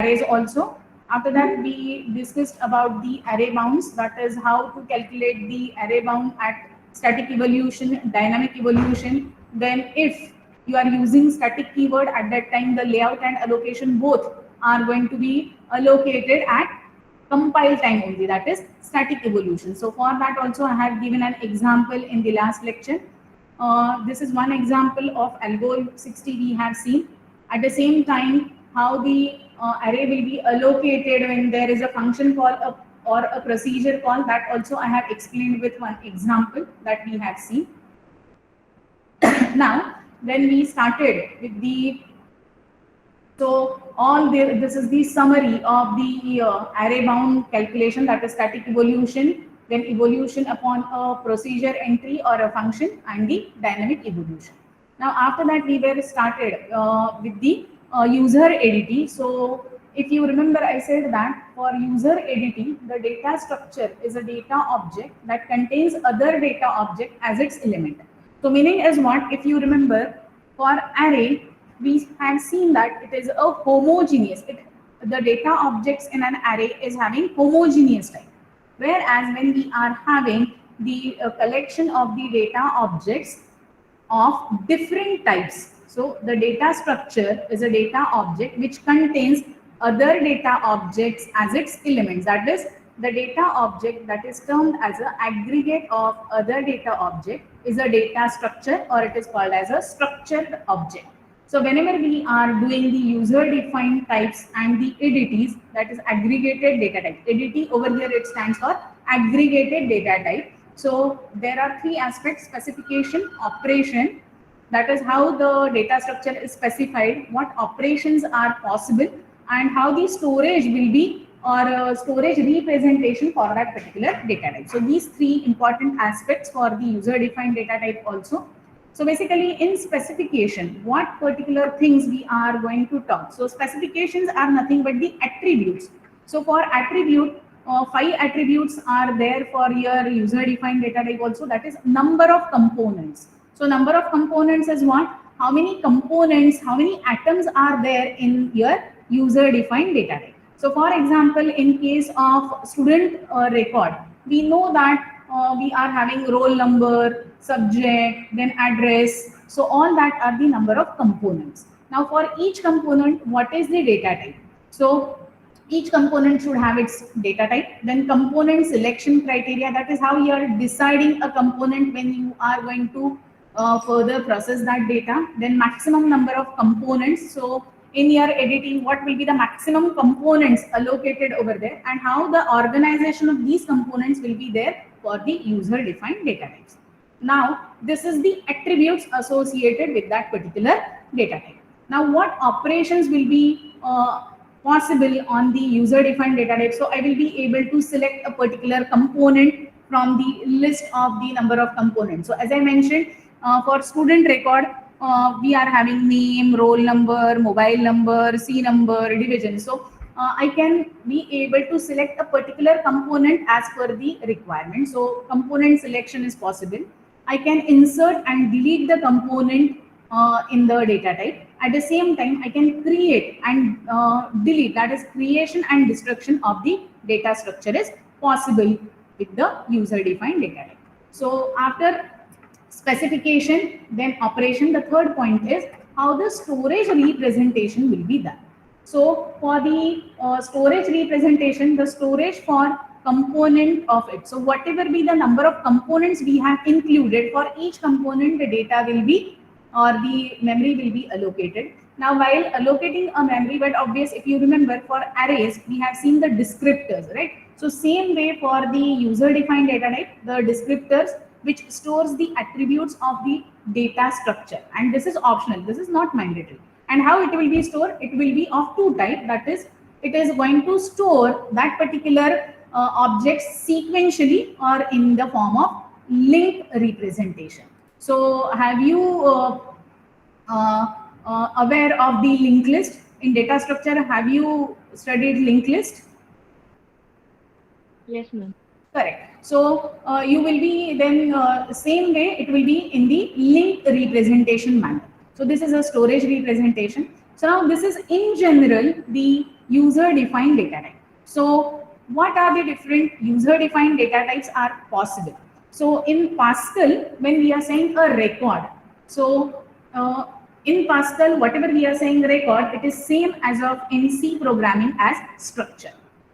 arrays also. After that, we discussed about the array bounds, that is how to calculate the array bound at static evolution, dynamic evolution. Then if you are using static keyword, at that time the layout and allocation both are going to be allocated at compile time only, that is static evolution. So for that also I have given an example in the last lecture. This is one example of algol 60 we have seen. At the same time, how the array will be allocated when there is a function call or a procedure call, that also I have explained with one example that we have seen. Now, when we started with the, so this is the summary of the array bound calculation, that is static evolution, then evolution upon a procedure entry or a function, and the dynamic evolution. Now after that we were started with the user ADT. So if you remember, I said that for user ADT, the data structure is a data object that contains other data object as its element. So meaning is what? If you remember, for array, we have seen that it is a homogeneous. The data objects in an array is having homogeneous type. Whereas when we are having the collection of the data objects of different types, so the data structure is a data object which contains other data objects as its elements. That is, the data object that is termed as an aggregate of other data object is a data structure, or it is called as a structured object. So whenever we are doing the user defined types and the ADTs, that is aggregated data type. ADT over here it stands for aggregated data type. So there are three aspects: specification, operation, that is how the data structure is specified, what operations are possible, and how the storage will be, or storage representation for that particular data type. So these three important aspects for the user defined data type also. So basically in specification, what particular things we are going to talk. So specifications are nothing but the attributes. So for attribute, 5 attributes are there for your user defined data type also, that is number of components. So number of components is what? How many components, how many atoms are there in your user defined data type. So for example, in case of student record, we know that we are having roll number, subject, then address. So all that are the number of components. Now for each component, what is the data type? So each component should have its data type. Then component selection criteria, that is how you are deciding a component when you are going to further process that data. Then maximum number of components. So in your editing, what will be the maximum components allocated over there, and how the organization of these components will be there for the user defined data types. Now this is the attributes associated with that particular data type. Now what operations will be possible on the user defined data type? So I will be able to select a particular component from the list of the number of components. So as I mentioned, for student record, we are having name, roll number, mobile number, C number, division. So I can be able to select a particular component as per the requirement. So component selection is possible. I can insert and delete the component in the data type. At the same time, I can create and delete, that is creation and destruction of the data structure is possible with the user defined data type. So after specification, then operation, the third point is how the storage representation will be done. So for the storage representation, the storage for component of it. So whatever be the number of components we have included, for each component the data will be, or the memory will be allocated. Now while allocating a memory, but obvious, if you remember, for arrays we have seen the descriptors, right? So same way for the user defined data type, the descriptors which stores the attributes of the data structure, and this is optional, this is not mandatory. And how it will be stored? It will be of two types, that is, it is going to store that particular objects sequentially or in the form of linked representation. So have you aware of the linked list in data structure? Have you studied linked list? Yes, ma'am. Correct. So you will be then same way it will be in the linked representation manner. So this is a storage representation. So now this is in general the user-defined data type. So what are the different user-defined data types are possible? So in Pascal, when we are saying a record, so in Pascal, whatever we are saying record, it is same as of in C programming as structure.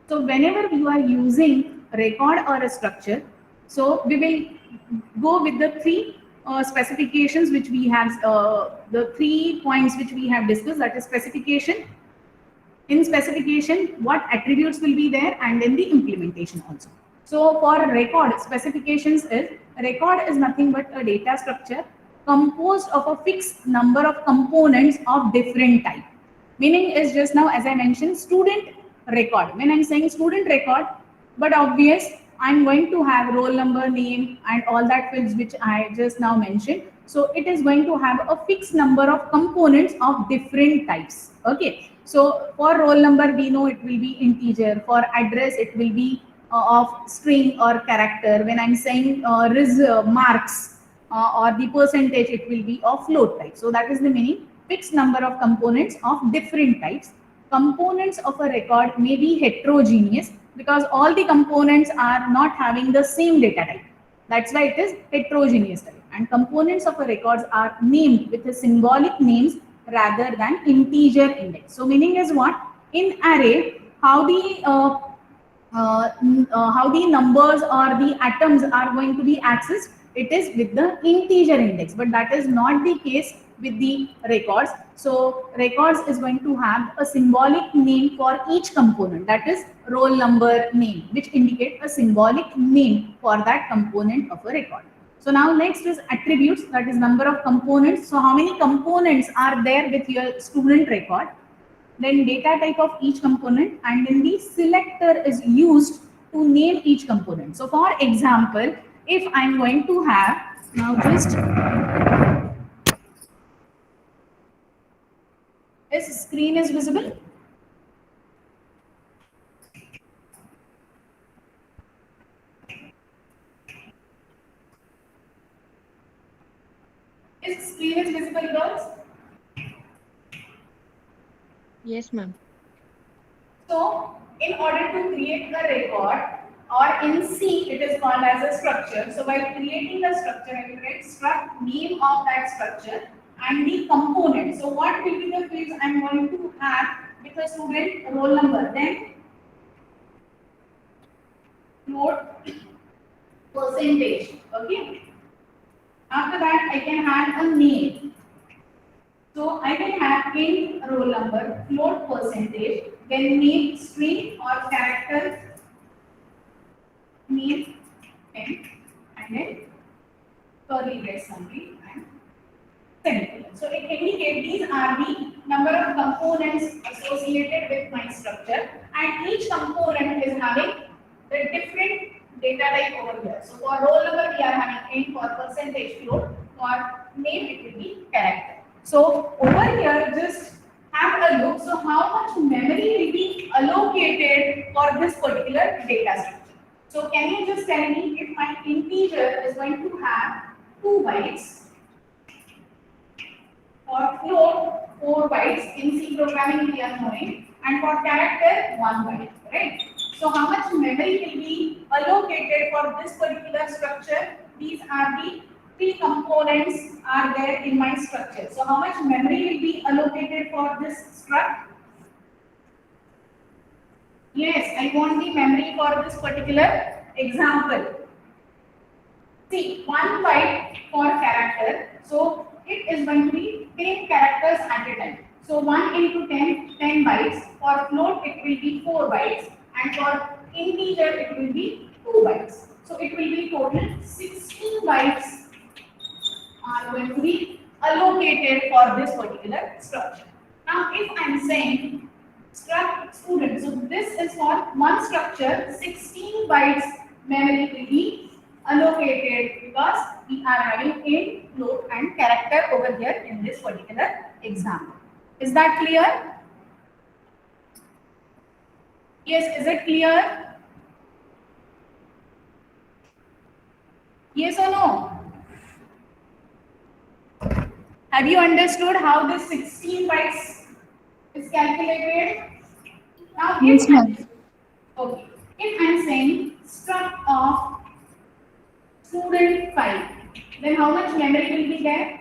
So whenever you are using record or a structure, so we will go with the three specifications which we have, the 3 points which we have discussed, that is specification. In specification, what attributes will be there, and then the implementation also. So for record, specifications is record is nothing but a data structure composed of a fixed number of components of different type. Meaning is just now, as I mentioned, student record. When I'm saying student record, but obvious, I'm going to have roll number, name, and all that fields which I just now mentioned. So it is going to have a fixed number of components of different types. Okay. So for roll number, we know it will be integer. For address, it will be of string or character. When I'm saying marks or the percentage, it will be of float type. So that is the meaning. Fixed number of components of different types. Components of a record may be heterogeneous because all the components are not having the same data type. That's why it is heterogeneous type. And components of a records are named with a symbolic names rather than integer index. So meaning is what? In array, how the numbers or the atoms are going to be accessed, it is with the integer index, but that is not the case with the records. So records is going to have a symbolic name for each component, that is roll number, name, which indicate a symbolic name for that component of a record. So now next is attributes, that is number of components. So how many components are there with your student record? Then data type of each component, and then the selector is used to name each component. So for example, if I'm going to have, now just, is screen is visible? Is screen is visible, girls? Yes, ma'am. So in order to create a record, or in C it is called as a structure. So by creating a structure, I will write struct name of that structure and the component. So what will be the fields I'm going to have with a student roll number, then float, percentage. Okay. After that, I can have a name. So I will have int roll number, float percentage, then name string or character name, and then curly brace summary and semicolon. So it indicates these are the number of components associated with my structure, and each component is having the different data type over here. So for roll number we are having int, for percentage float, for name it will be character. So over here just have a look. So how much memory will be allocated for this particular data structure? So can you just tell me if my integer is going to have 2 bytes, for float 4 bytes, in C programming we are knowing, and for character 1 byte, right? So how much memory will be allocated for this particular structure? These are the 3 components are there in my structure. So how much memory will be allocated for this struct? Yes, I want the memory for this particular example. See, 1 byte for character. So it is going to be 10 characters at a time. So 1 into 10, 10 bytes. For float, it will be 4 bytes. And for integer, it will be 2 bytes. So it will be total 16 bytes are going to be allocated for this particular structure. Now, if I'm saying struct student, so this is for one structure, 16 bytes memory will be allocated because we are having int, float, and character over here in this particular example. Is that clear? Yes, is it clear? Yes or no? Have you understood how this 16 bytes is calculated? Now, Yes, if ma'am. okay, if I'm saying struct of student 5, then how much memory will be there?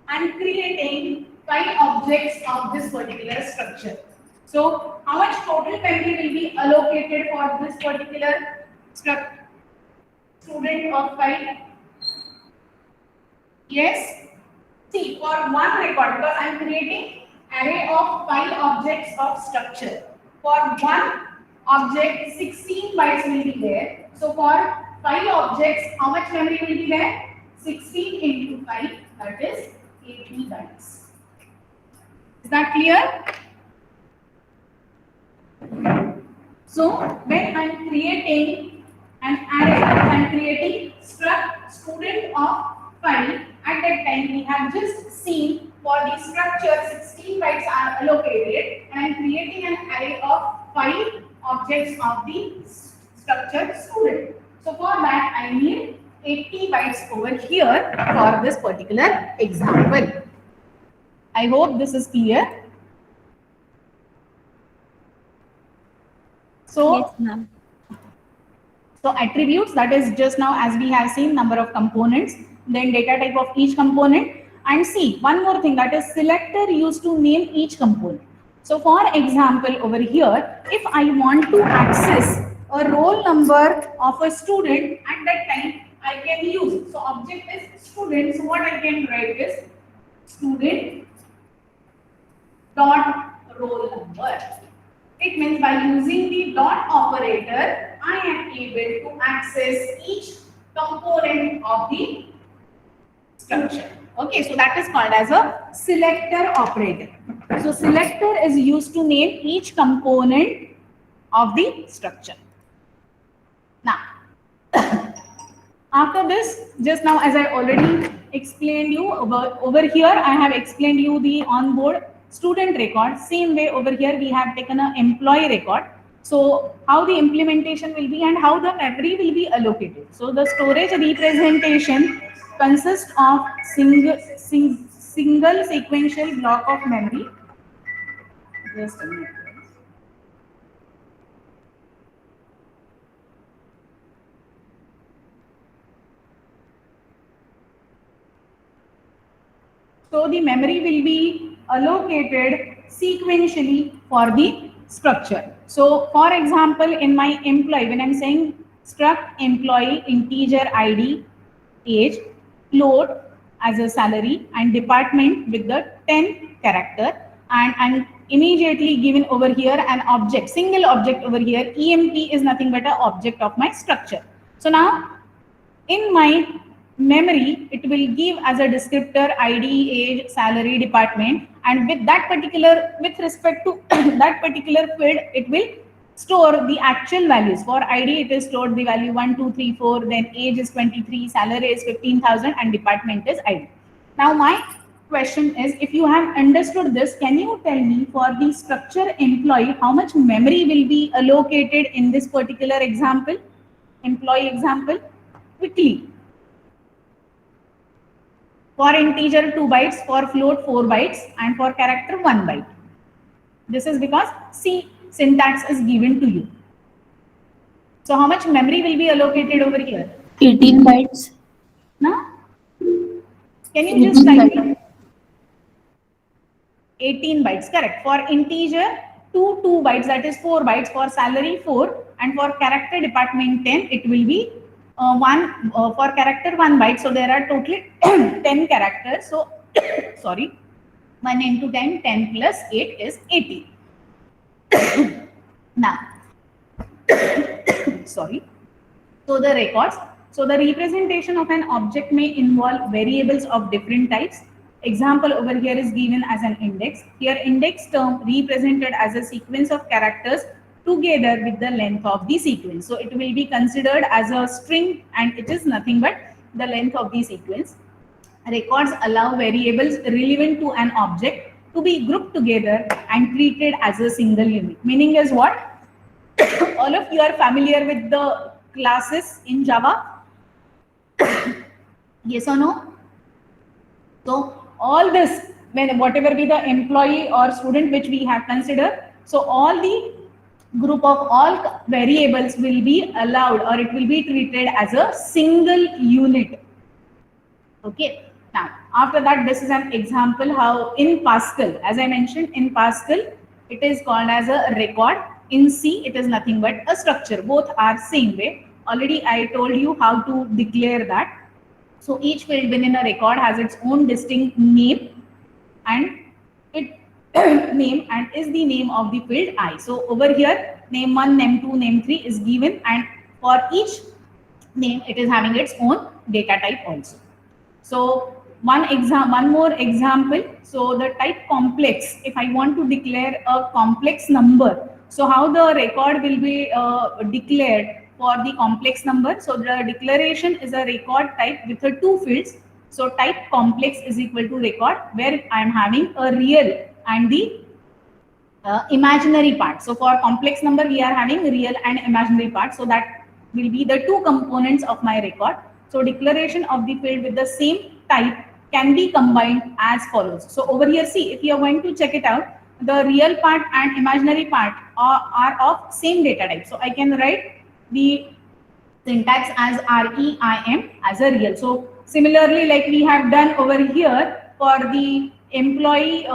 I'm creating 5 objects of this particular structure. So, how much total memory will be allocated for this particular student of 5? Yes. See, for one record, because I am creating array of 5 objects of structure. For one object, 16 bytes will be there. So for 5 objects, how much memory will be there? 16 into 5, that is 80 bytes. Is that clear? So when I am creating an array, I am creating struct student of 5. At that time, we have just seen for the structure 16 bytes are allocated, and I am creating an array of 5 objects of the structured student. So for that, I need 80 bytes over here for this particular example. I hope this is clear. So, Yes, ma'am. So attributes, that is just now as we have seen number of components, then data type of each component, and see one more thing, that is selector used to name each component. So for example over here, if I want to access a roll number of a student, at that time I can use, so object is student, so what I can write is student dot roll number. It means by using the dot operator, I am able to access each component of the structure. Okay, so that is called as a selector operator. So selector is used to name each component of the structure. Now, after this, just now as I already explained you over here, I have explained you the onboard student record. Same way over here we have taken an employee record. So how the implementation will be and how the memory will be allocated. So the storage representation consists of single sequential block of memory. Just a minute. So the memory will be allocated sequentially for the structure. So for example, in my employee, when I'm saying struct employee integer ID, age, float as a salary, and department with the 10 character, and I'm immediately given over here an object, single object over here. EMP is nothing but an object of my structure. So now in my memory, it will give as a descriptor ID, age, salary, department, and with that particular, with respect to that particular field, it will store the actual values. For ID, it is stored the value 1, 2, 3, 4, then age is 23, salary is 15,000, and department is ID. Now, my question is, if you have understood this, can you tell me for the structure employee, how much memory will be allocated in this particular example, employee example? Quickly. For integer 2 bytes, for float 4 bytes, and for character 1 byte. This is because C syntax is given to you. So how much memory will be allocated over here? 18 bytes. Now, can you 18 just type bytes. 18 bytes, correct. For integer, 2 bytes, that is 4 bytes. For salary, 4. And for character department 10, it will be for character 1 byte. So there are totally 10 characters. So, sorry, 1 into 10, 10 plus 8 is 80. Now, sorry. So the records. So the representation of an object may involve variables of different types. Example over here is given as an index. Here index term represented as a sequence of characters together with the length of the sequence. So it will be considered as a string and it is nothing but the length of the sequence. Records allow variables relevant to an object to be grouped together and treated as a single unit. Meaning is what? All of you are familiar with the classes in Java? Yes or no? So all this, when whatever be the employee or student which we have considered, So all the group of all variables will be allowed, or it will be treated as a single unit. Okay. Now, after that, this is an example how in Pascal, as I mentioned, in Pascal, it is called as a record. In C, it is nothing but a structure. Both are same way. Already I told you how to declare that. So each field within a record has its own distinct name, and it name and is the name of the field I. So over here, name 1, name 2, name 3 is given, and for each name, it is having its own data type also. So one more example. So the type complex, if I want to declare a complex number, so how the record will be declared for the complex number? So the declaration is a record type with a two fields. So type complex is equal to record, where I am having a real and the imaginary part. So for complex number, we are having real and imaginary part. So that will be the two components of my record. So declaration of the field with the same type can be combined as follows. So over here, see, if you are going to check it out, the real part and imaginary part are of same data type. So I can write the syntax as REIM as a real. So similarly, like we have done over here for the employee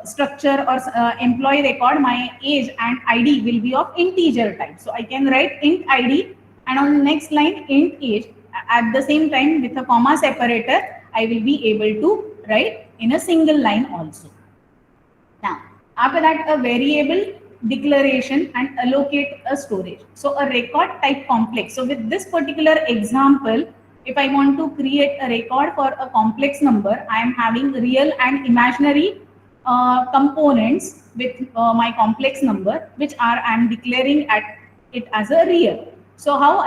structure or employee record, my age and ID will be of integer type. So I can write int ID, and on the next line int age. At the same time, with a comma separator, I will be able to write in a single line also. Now, after that, a variable declaration and allocate a storage. So a record type complex. So with this particular example, if I want to create a record for a complex number, I am having real and imaginary components with my complex number, which I am declaring it as a real. So how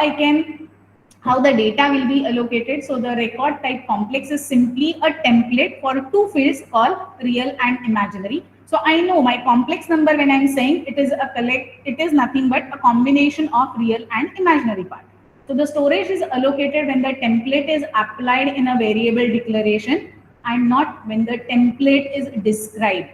the data will be allocated? So the record type complex is simply a template for two fields called real and imaginary. So I know my complex number, when I'm saying it is nothing but a combination of real and imaginary part. So the storage is allocated when the template is applied in a variable declaration and not when the template is described.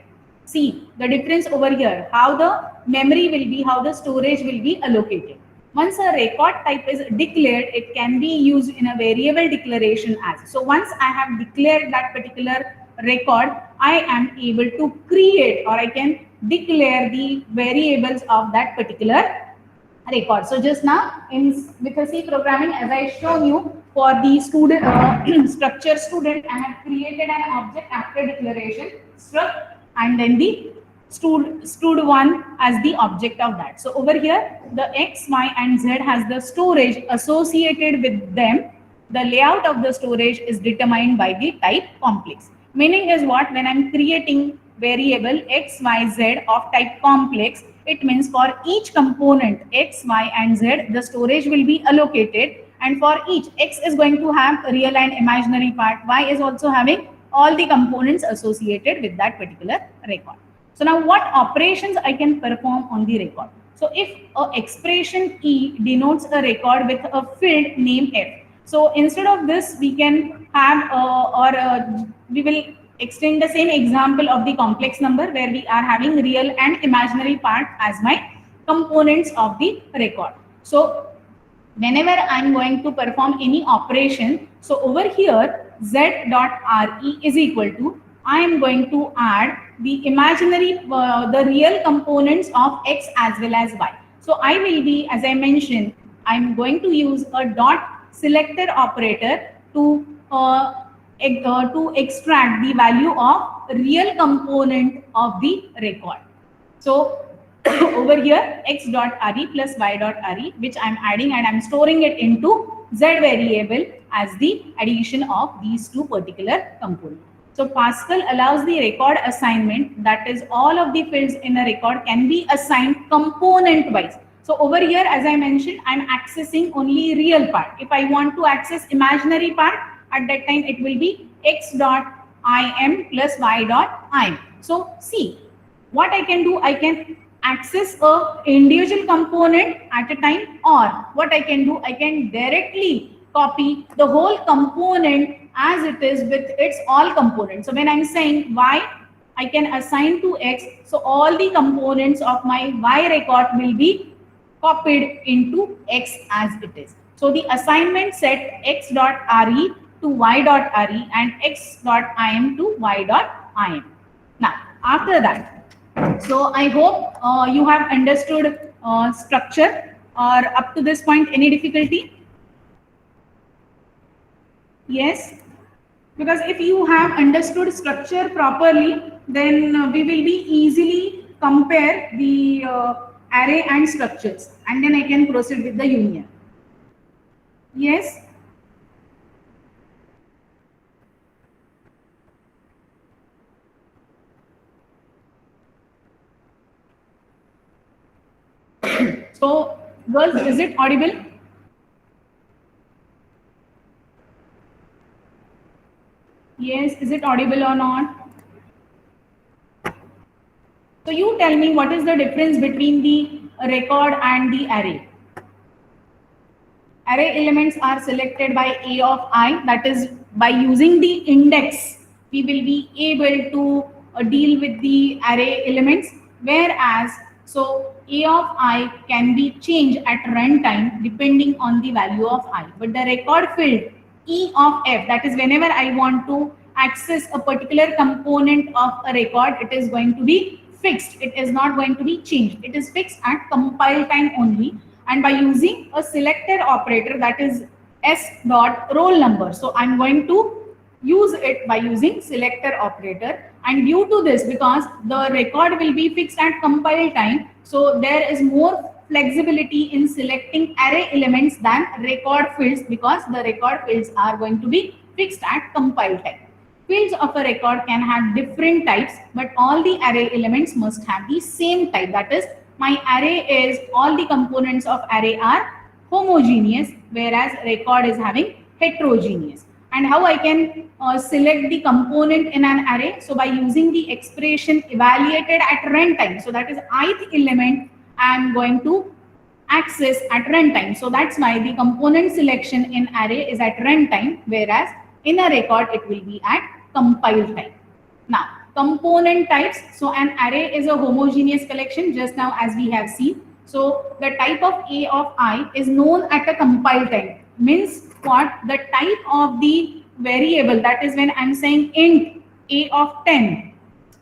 See the difference over here, how the memory will be, how the storage will be allocated. Once a record type is declared, it can be used in a variable declaration as. So once I have declared that particular record, I am able to create, or I can declare the variables of that particular record. So just now with a C programming, as I shown you, for the student structure student, I have created an object after declaration struct, and then the stud1 as the object of that. So over here, the X, Y, and Z has the storage associated with them. The layout of the storage is determined by the type complex. Meaning is what? When I'm creating variable X, Y, Z of type complex, it means for each component X, Y, and Z, the storage will be allocated, and for each X is going to have real and imaginary part. Y is also having all the components associated with that particular record. So now what operations I can perform on the record? So if a expression E denotes a record with a field name F. So instead of this, we can have we will extend the same example of the complex number, where we are having real and imaginary part as my components of the record. So whenever I'm going to perform any operation, so over here z.re is equal to, I am going to add the imaginary, the real components of X as well as Y. So I will be, as I mentioned, I'm going to use a dot selector operator to extract the value of real component of the record. So over here, x.re plus y.re, which I'm adding, and I'm storing it into Z variable as the addition of these two particular components. So Pascal allows the record assignment, that is all of the fields in a record can be assigned component wise. So over here, as I mentioned, I'm accessing only real part. If I want to access imaginary part, at that time it will be x.im plus y.im. So see, what I can do, I can access a individual component at a time, or what I can do, I can directly copy the whole component as it is with its all components. So when I'm saying y I can assign to X. So all the components of my Y record will be copied into X as it is. So the assignment set X.RE to Y.RE and X.IM to Y.IM. Now, after that, so I hope you have understood structure, or up to this point, any difficulty? Yes? Because if you have understood structure properly, then we will be easily compare the array and structures, and then I can proceed with the union. Yes? So, girls, is it audible? Yes, is it audible or not? So you tell me, what is the difference between the record and the array? Array elements are selected by A of I, that is, by using the index, we will be able to deal with the array elements, whereas so A of I can be changed at runtime depending on the value of I. But the record field E of F, that is, whenever I want to access a particular component of a record, it is going to be fixed. It is not going to be changed. It is fixed at compile time only. And by using a selected operator, that is S dot roll number. So I'm going to use it by using selector operator, and due to this, because the record will be fixed at compile time, so there is more flexibility in selecting array elements than record fields, because the record fields are going to be fixed at compile time. Fields of a record can have different types, but all the array elements must have the same type. That is, my array is, all the components of array are homogeneous, whereas record is having heterogeneous. And how I can select the component in an array? So by using the expression evaluated at runtime. So that is ith element I am going to access at runtime. So that's why the component selection in array is at runtime, whereas in a record it will be at compile time. Now, component types. So an array is a homogeneous collection, just now as we have seen. So the type of A of I is known at a compile time. Means what? The type of the variable, that is when I'm saying int A of 10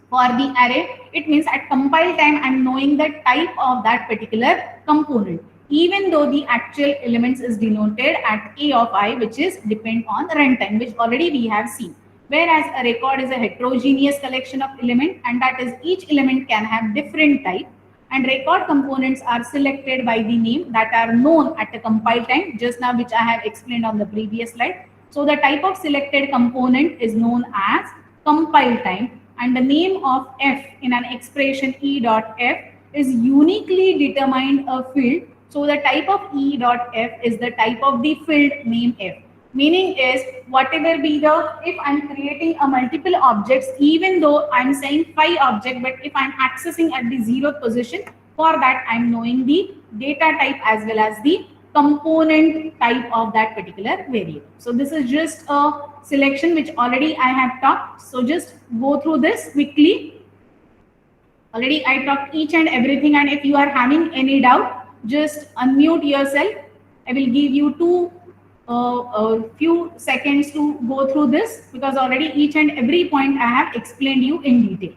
for the array, it means at compile time I'm knowing the type of that particular component, even though the actual elements is denoted at A of I, which is depend on runtime, which already we have seen. Whereas a record is a heterogeneous collection of elements, and that is each element can have different type, and record components are selected by the name that are known at the compile time, just now which I have explained on the previous slide. So the type of selected component is known as compile time, and the name of f in an expression E dot f is uniquely determined a field. So the type of E dot f is the type of the field name f. Meaning is, whatever be the, if I'm creating a multiple objects, even though I'm saying 5 object, but if I'm accessing at the 0th position, for that I'm knowing the data type as well as the component type of that particular variable. So this is just a selection which already I have talked. So just go through this quickly. Already I talked each and everything, and if you are having any doubt, just unmute yourself. I will give you a few seconds to go through this, because already each and every point I have explained you in detail.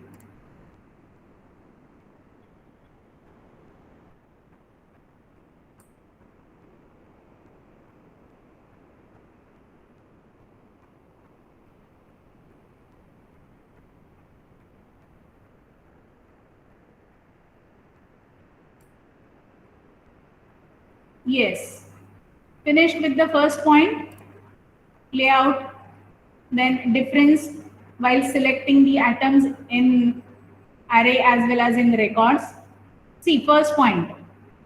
Yes. Finished with the first point, layout, then difference while selecting the atoms in array as well as in records. See, first point,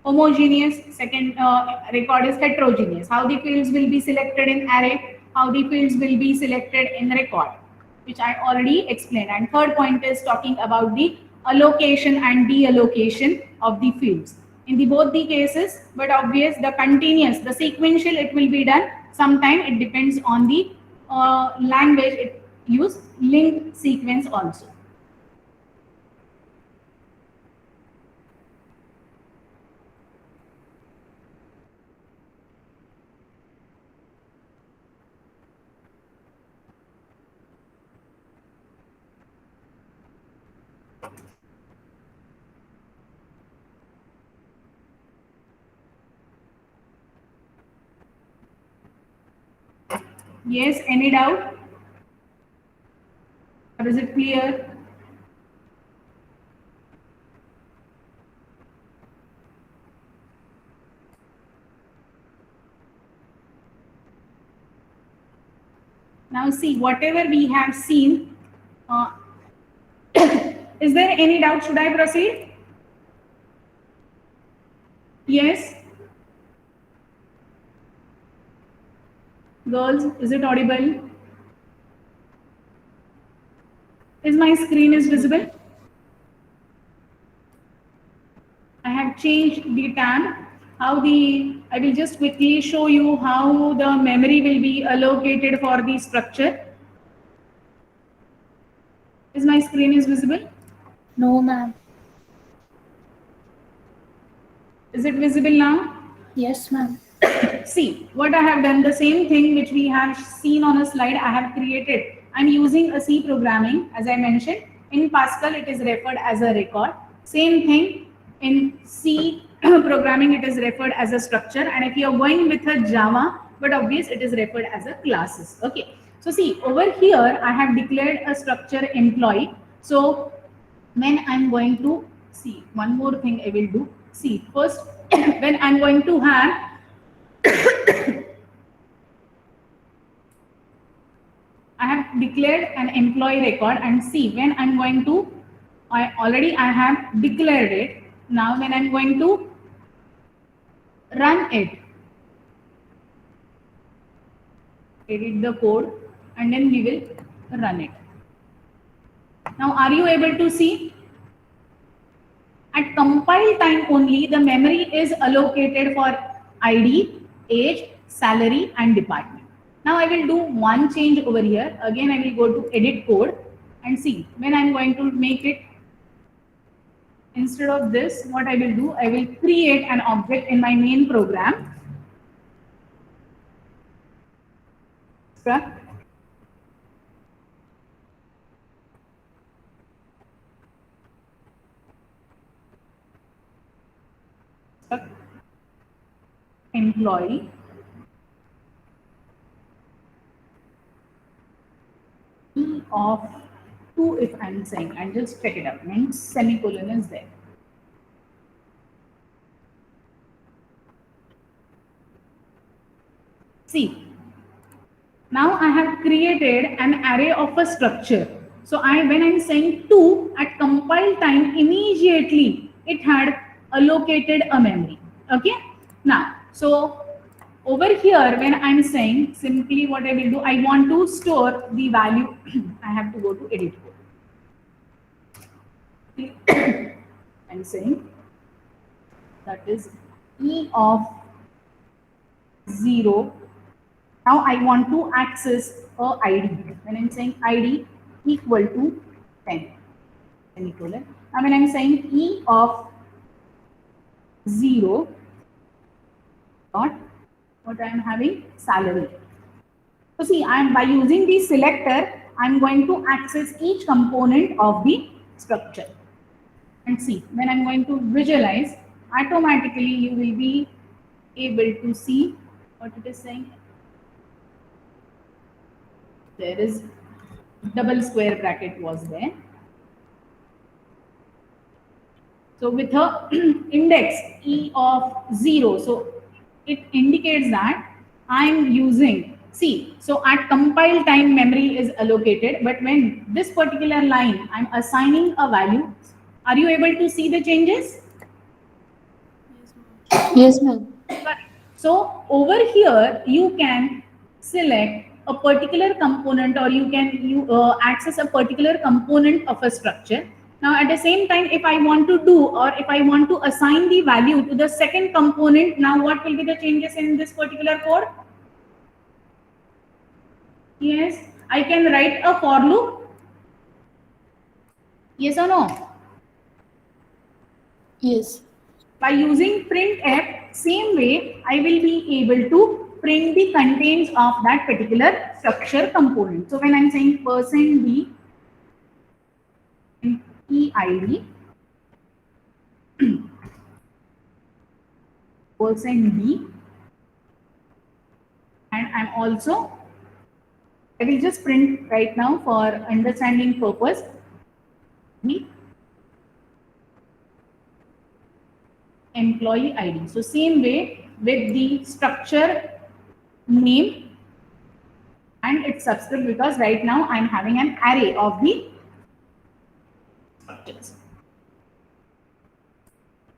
homogeneous. Second, record is heterogeneous. How the fields will be selected in array, how the fields will be selected in record, which I already explained. And third point is talking about the allocation and deallocation of the fields. In the both the cases, but obvious, the continuous, the sequential, it will be done. Sometime it depends on the language, it use linked sequence also. Yes, any doubt? Or is it clear? Now see, whatever we have seen, is there any doubt? Should I proceed? Yes? Girls, is it audible? Is my screen is visible? I have changed the tab. I will just quickly show you how the memory will be allocated for the structure. Is my screen is visible? No, ma'am. Is it visible now? Yes, ma'am. See, what I have done, the same thing which we have seen on a slide, I have created. I'm using a C programming, as I mentioned. In Pascal, it is referred as a record. Same thing in C programming, it is referred as a structure. And if you're going with a Java, but obvious, it is referred as a classes. Okay. So see, over here, I have declared a structure employee. So when I'm going to see, one more thing I will do. See, first, when I'm going to have I have declared an employee record, and see when I'm going to, I have declared it. Now when I'm going to run it, edit the code, and then we will run it. Now are you able to see? At compile time only, the memory is allocated for ID, age, salary, and department. Now I will do one change over here. Again, I will go to edit code and see when I'm going to make it. Instead of this, what I will do, I will create an object in my main program. Struct employee E of 2, if I'm saying, and just check it out, means semicolon is there. See, now I have created an array of a structure. So when I'm saying 2, at compile time, immediately it had allocated a memory. Okay. Now, so over here, when I'm saying simply what I will do, I want to store the value. I have to go to edit code. I'm saying that is E of 0. Now I want to access a ID. When I'm saying ID equal to 10, semicolon. Now when I'm saying E of 0 dot, what I am having, salary. So see, by using the selector, I'm going to access each component of the structure. And see, when I'm going to visualize, automatically you will be able to see what it is saying. There is double square bracket was there. So with a index E of 0, so it indicates that I'm using, see, so at compile time memory is allocated, but when this particular line I'm assigning a value, are you able to see the changes? Yes, ma'am. So over here you can select a particular component, or you can access a particular component of a structure. Now at the same time, if I want to do, or if I want to assign the value to the second component, now what will be the changes in this particular code? Yes, I can write a for loop. Yes or no? Yes. By using printf, same way I will be able to print the contents of that particular structure component. So when I'm saying %d EID, percent B, and I'm also, I will just print right now for understanding purpose. The employee ID. So same way with the structure name and its subscript, because right now I'm having an array of the structures.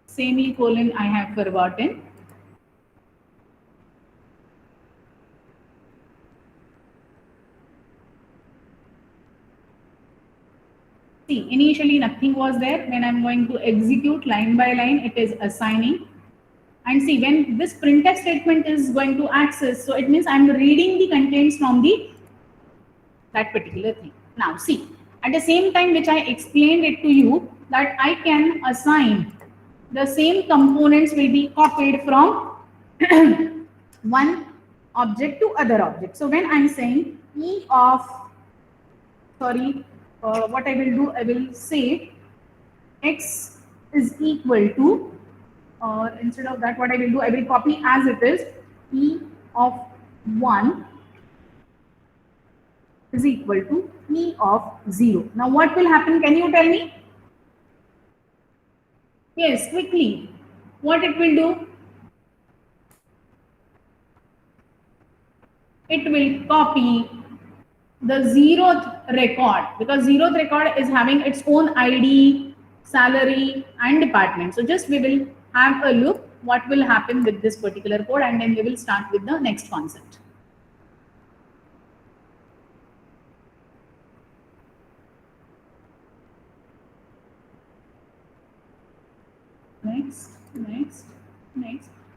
Semicolon I have forgotten. See, initially nothing was there. When I'm going to execute line by line, it is assigning. And see, when this printf statement is going to access, so it means I'm reading the contents from that particular thing. Now see, at the same time which I explained it to you, that I can assign the same components will be copied from one object to other object. So when I'm saying E of, sorry, what I will do, I will say X is equal to, or instead of that, what I will do, I will copy as it is, E of 1 is equal to E of 0. Now what will happen? Can you tell me? Yes, quickly. What it will do? It will copy the 0th record, because 0th record is having its own ID, salary and department. So just we will have a look what will happen with this particular code, and then we will start with the next concept. Next.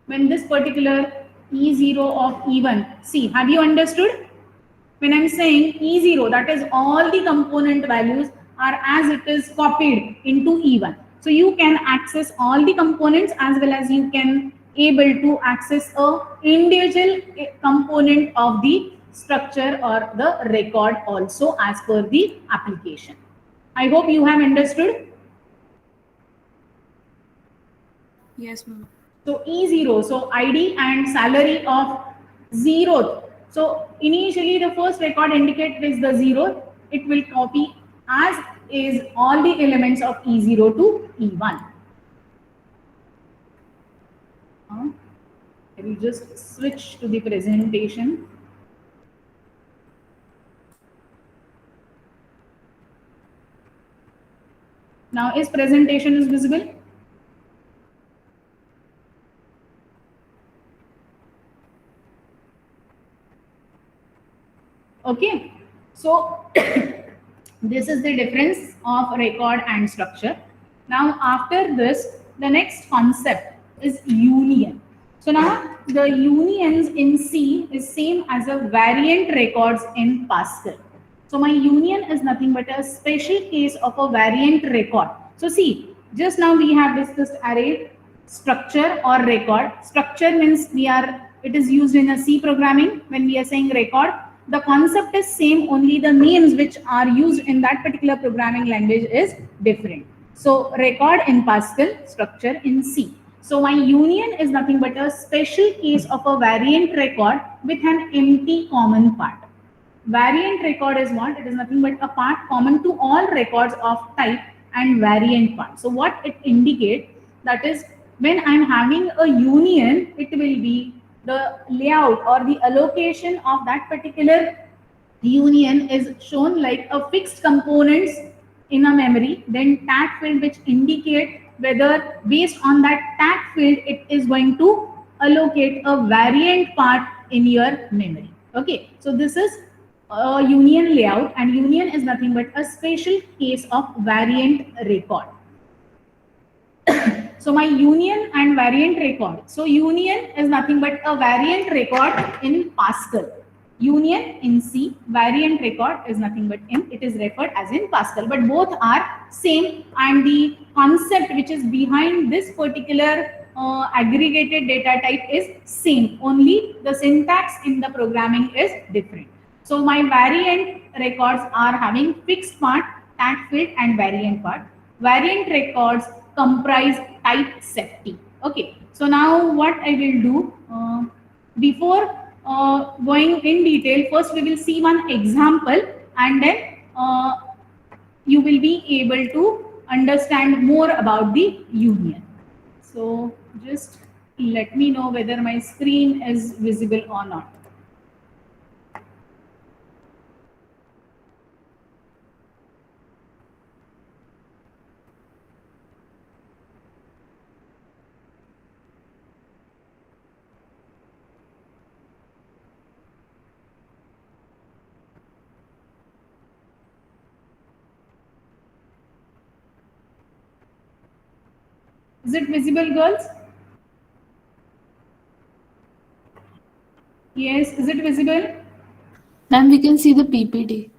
When this particular E0 of E1, see, have you understood? When I'm saying E0, that is all the component values are as it is copied into E1. So you can access all the components as well as you can able to access a individual component of the structure or the record also as per the application. I hope you have understood. Yes, ma'am. So E0, so ID and salary of 0th. So initially the first record indicated is the 0th. It will copy as is all the elements of E0 to E1. I will just switch to the presentation. Now is presentation is visible? Okay, so this is the difference of record and structure. Now after this, the next concept is union. So now the unions in C is same as a variant records in Pascal. So my union is nothing but a special case of a variant record. So see, just now we have discussed array, structure or record. Structure means it is used in a C programming. When we are saying record, the concept is same, only the names which are used in that particular programming language is different. So record in Pascal, structure in C. So my union is nothing but a special case of a variant record with an empty common part. Variant record is what? It is nothing but a part common to all records of type and variant part. So what it indicates, that is when I'm having a union, it will be the layout or the allocation of that particular union is shown like a fixed components in a memory, then tag field which indicate whether based on that tag field it is going to allocate a variant part in your memory. Okay, so this is a union layout, and union is nothing but a special case of variant record. So my union and variant record. So union is nothing but a variant record in Pascal. Union in C, variant record is nothing but it is referred as in Pascal, but both are same, and the concept which is behind this particular aggregated data type is same, only the syntax in the programming is different. So my variant records are having fixed part, tag field and variant part. variant records comprise type safety. Okay, so now what I will do, before going in detail, first we will see one example, and then you will be able to understand more about the union. So just let me know whether my screen is visible or not. Is it visible, girls? Yes, is it visible? Ma'am, we can see the PPT.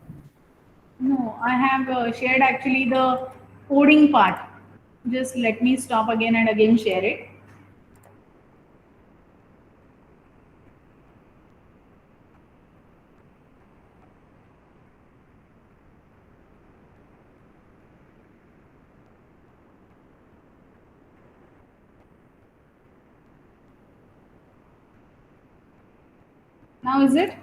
No, I have shared actually the coding part. Just let me stop again and again share it. Now is it?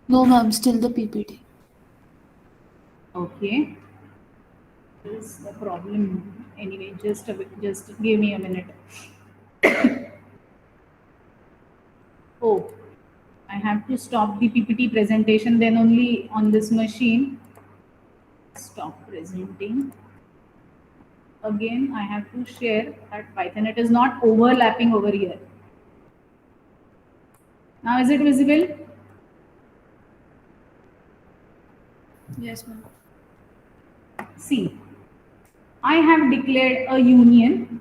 No, ma'am, still the PPT. Okay. This is the problem. Anyway, just give me a minute. Oh, I have to stop the PPT presentation, then only on this machine. Stop presenting. Again, I have to share that Python. It is not overlapping over here. Now is it visible? Yes, ma'am. See, I have declared a union.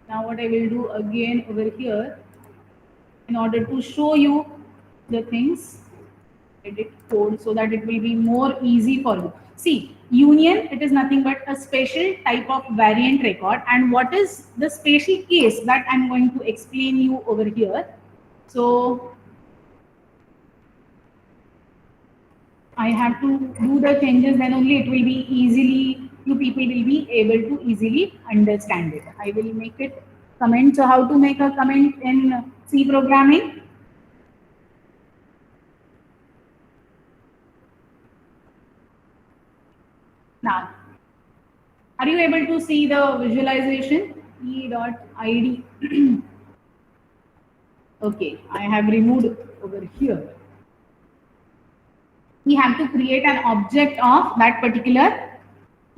Now what I will do again over here, in order to show you the things, edit code so that it will be more easy for you. See, union, it is nothing but a special type of variant record, and what is the special case that I'm going to explain you over here. So I have to do the changes, then only it will be easily, you people will be able to easily understand it. I will make it comment. So how to make a comment in C programming? Now, are you able to see the visualization? E.id. Okay, I have removed over here. We have to create an object of that particular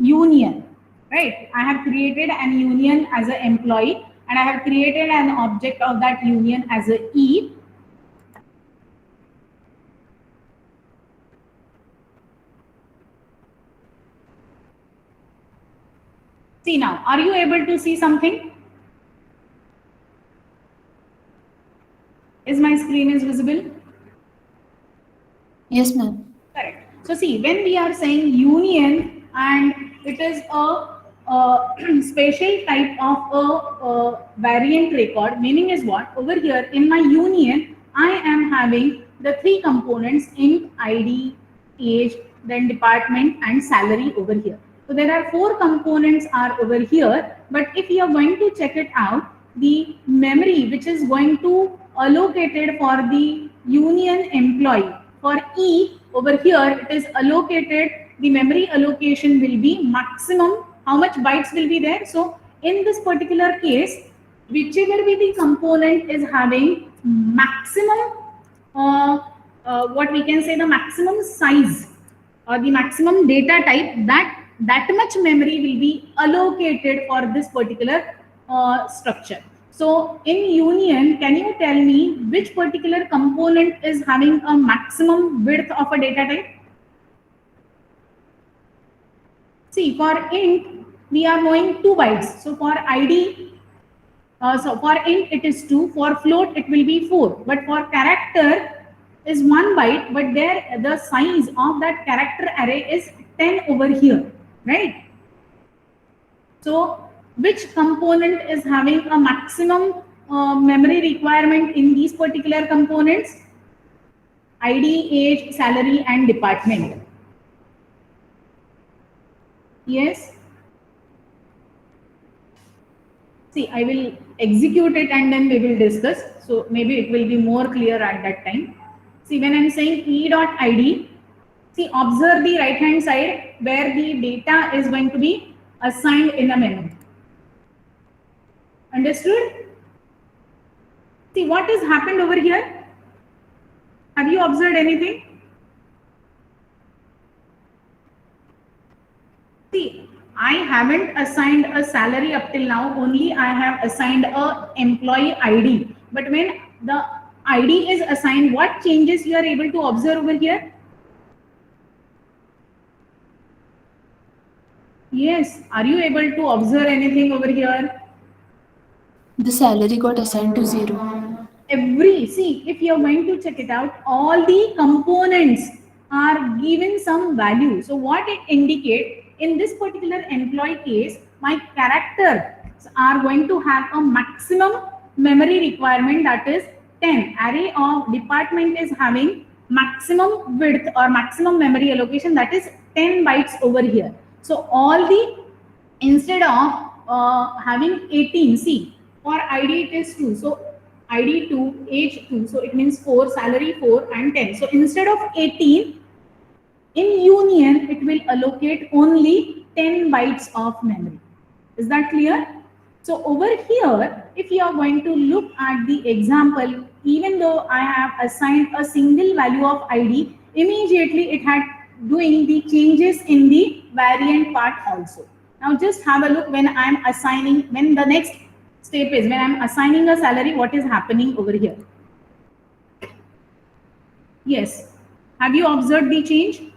union, right? I have created an union as an employee, and I have created an object of that union as a E. See now, are you able to see something? Is my screen is visible? Yes, ma'am. Correct. So see, when we are saying union, and it is a special type of a variant record, meaning is what? Over here in my union, I am having the three components: int, ID, age, then department and salary over here. So there are four components are over here, but if you are going to check it out, the memory which is going to allocated for the union employee, for E over here, it is allocated, the memory allocation will be maximum. How much bytes will be there? So in this particular case, whichever be the component is having maximum, what we can say, the maximum size or the maximum data type, that much memory will be allocated for this particular structure. So in union, can you tell me which particular component is having a maximum width of a data type? See, for int, we are knowing 2 bytes. So for ID, so for int it is 2, for float it will be 4, but for character is 1 byte, but there the size of that character array is 10 over here, right? So which component is having a maximum memory requirement in these particular components? ID, age, salary, and department. Yes. See, I will execute it and then we will discuss. So maybe it will be more clear at that time. See, when I'm saying e.id, see, observe the right hand side where the data is going to be assigned in a memory. Understood? See, what has happened over here? Have you observed anything? See, I haven't assigned a salary up till now, only I have assigned a employee ID. But when the ID is assigned, what changes you are able to observe over here? Yes, are you able to observe anything over here? The salary got assigned to 0. See, if you're going to check it out, all the components are given some value. So what it indicates, in this particular employee case, my characters are going to have a maximum memory requirement, that is 10. Array of department is having maximum width or maximum memory allocation, that is 10 bytes over here. So all the, instead of having 18, see, for ID it is 2. So ID 2, age 2, so it means 4, salary 4 and 10. So instead of 18, in union, it will allocate only 10 bytes of memory. Is that clear? So over here, if you are going to look at the example, even though I have assigned a single value of ID, immediately it had doing the changes in the variant part also. Now just have a look when I am assigning, when the next step is when I am assigning a salary, what is happening over here? Yes. Have you observed the change?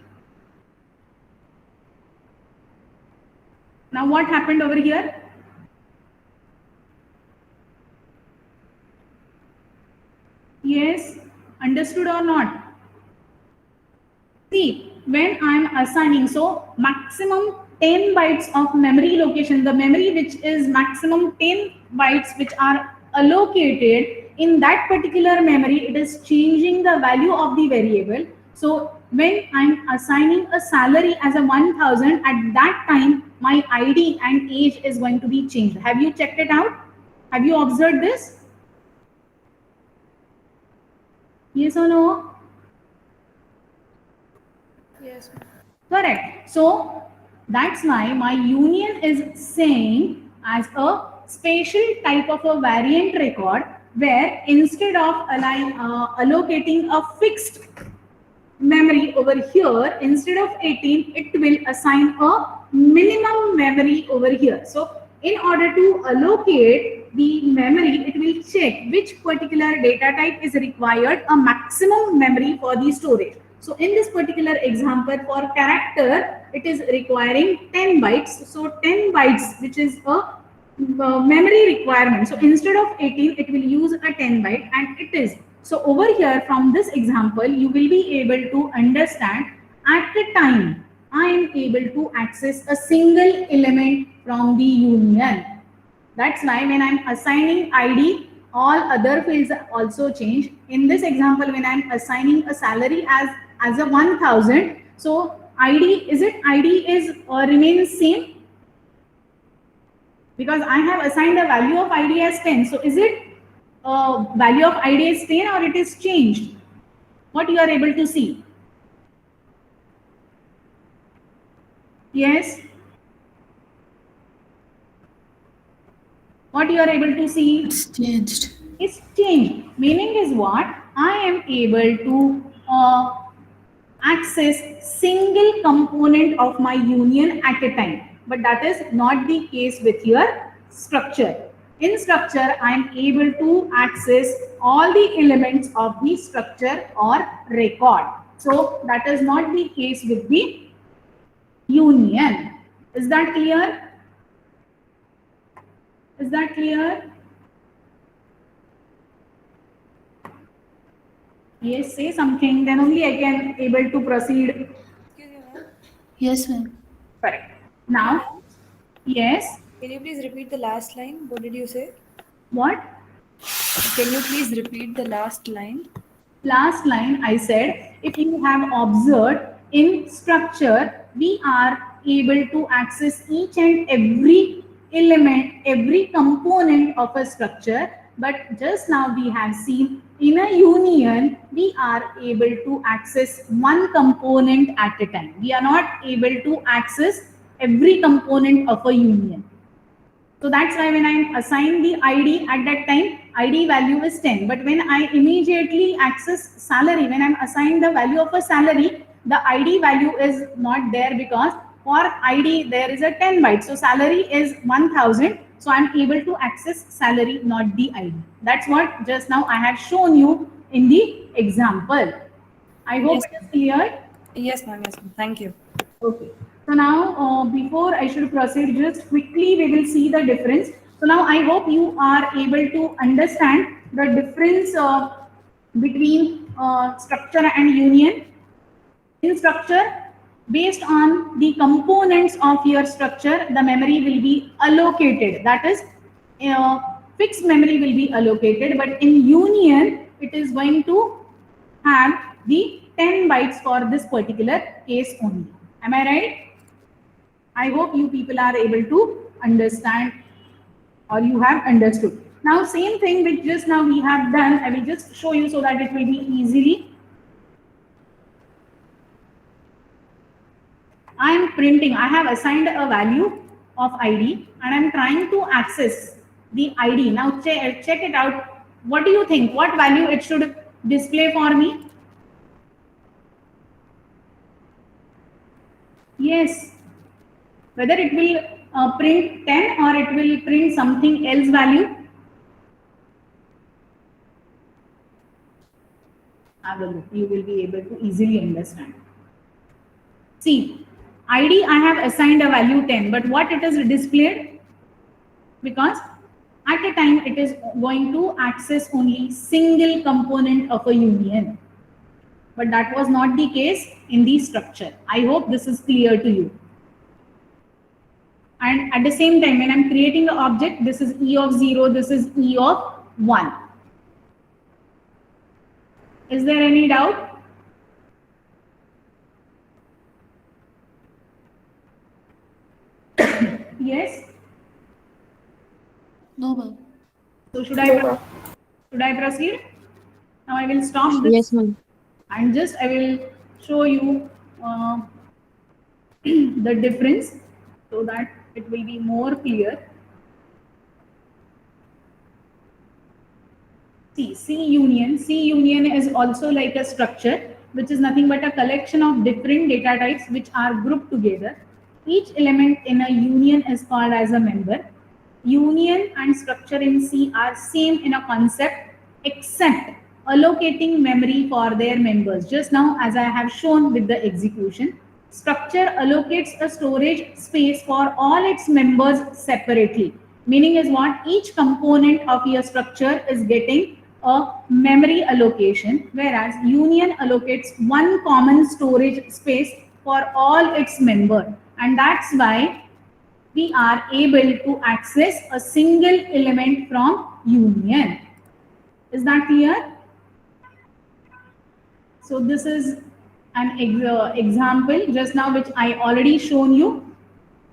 Now what happened over here? Yes. Understood or not? See, when I am assigning, so maximum 10 bytes of memory location, the memory which is maximum 10 bytes which are allocated in that particular memory, it is changing the value of the variable. So when I'm assigning a salary as a 1000, at that time my ID and age is going to be changed. Have you checked it out? Have you observed this? Yes or no? Yes. Correct. So that's why my union is saying as a spatial type of a variant record, where instead of allocating a fixed memory over here, instead of 18, it will assign a minimum memory over here. So in order to allocate the memory, it will check which particular data type is required a maximum memory for the storage. So in this particular example, for character, it is requiring 10 bytes. So 10 bytes, which is a memory requirement. So instead of 18, it will use a 10 byte, and it is. So over here, from this example, you will be able to understand at the time I am able to access a single element from the union. That's why when I'm assigning ID, all other fields also change. In this example, when I'm assigning a salary as a 1000, so ID is remains same, because I have assigned a value of ID as 10. So is it value of ID is 10 or it is changed? What you are able to see? Yes. What you are able to see? It's changed. Is changed. Meaning is what? I am able to access single component of my union at a time. But that is not the case with your structure. In structure, I am able to access all the elements of the structure or record. So that is not the case with the union. Is that clear? Is that clear? Yes, say something, then only I can able to proceed. Excuse me, ma'am. Yes, ma'am. Correct. Now, yes. Can you please repeat the last line? What did you say? What? Can you please repeat the last line? last line I said, if you have observed in structure, we are able to access each and every element, every component of a structure. But just now we have seen in a union, we are able to access one component at a time. We are not able to access every component of a union. So that's why when I assign the ID at that time, ID value is 10. But when I immediately access salary, when I'm assigned the value of a salary, the ID value is not there because for ID there is a 10 bytes. So salary is 1000. So I'm able to access salary, not the ID. That's what just now I have shown you in the example. I hope Yes. it is clear. Yes, ma'am. Yes, ma'am. Thank you. Okay. So now, before I should proceed, just quickly we will see the difference. So now I hope you are able to understand the difference between structure and union. In structure, based on the components of your structure, the memory will be allocated. That is, fixed memory will be allocated. But in union, it is going to have the 10 bytes for this particular case only. Am I right? I hope you people are able to understand or you have understood. Now, same thing which just now we have done, I will just show you so that it will be easily. I am printing, I have assigned a value of ID and I am trying to access the ID. Now, check it out. What do you think? What value it should display for me? Yes. Whether it will print 10 or it will print something else value. Have a look. You will be able to easily understand. See, ID I have assigned a value 10, but what it is displayed? Because at a time it is going to access only single component of a union. But that was not the case in the structure. I hope this is clear to you. And at the same time, when I'm creating an object, this is E of 0, this is E of 1. Is there any doubt? Yes? No, ma'am. So should I proceed? Now I will stop this Yes, ma'am. and just I will show you the difference so that it will be more clear. See, C union is also like a structure which is nothing but a collection of different data types which are grouped together. Each element in a union is called as a member. Union and structure in C are same in a concept except allocating memory for their members. Just now as I have shown with the execution, structure allocates a storage space for all its members separately. Meaning is what? Each component of your structure is getting a memory allocation, whereas union allocates one common storage space for all its members. And that's why we are able to access a single element from union. Is that clear? So this is an example just now which I already shown you.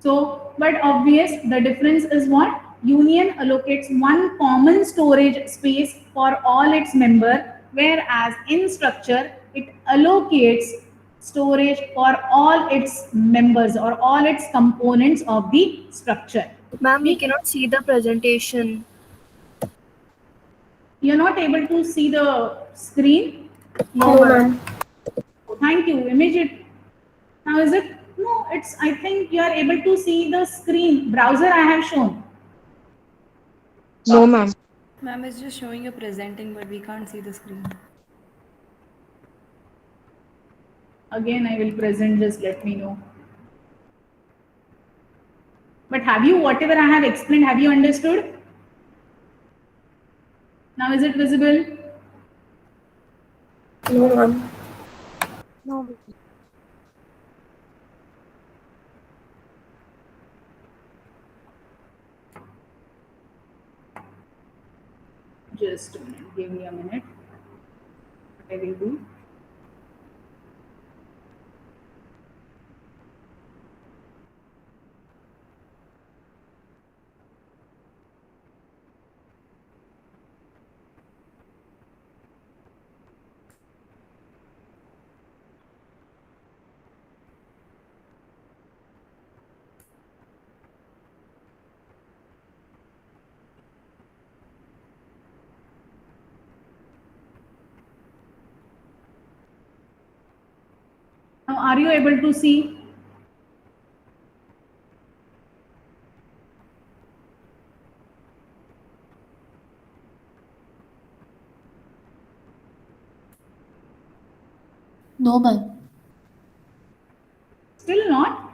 So, but obvious the difference is what? Union allocates one common storage space for all its member, whereas in structure it allocates storage for all its members or all its components of the structure. Ma'am, we cannot see the presentation. You're not able to see the screen? No, ma'am. Thank you. Immediate. Now is it? No, it's, I think you are able to see the screen. Browser I have shown. No, ma'am. Ma'am is just showing you presenting, but we can't see the screen. Again, I will present, just let me know. But have you, whatever I have explained, have you understood? Now is it visible? No, ma'am. No. Just a minute, give me a minute. I will do. Now, are you able to see? No, ma'am. Still not?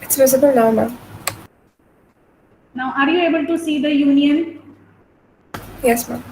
It's visible now, ma'am. Now, are you able to see the union? Yes, ma'am.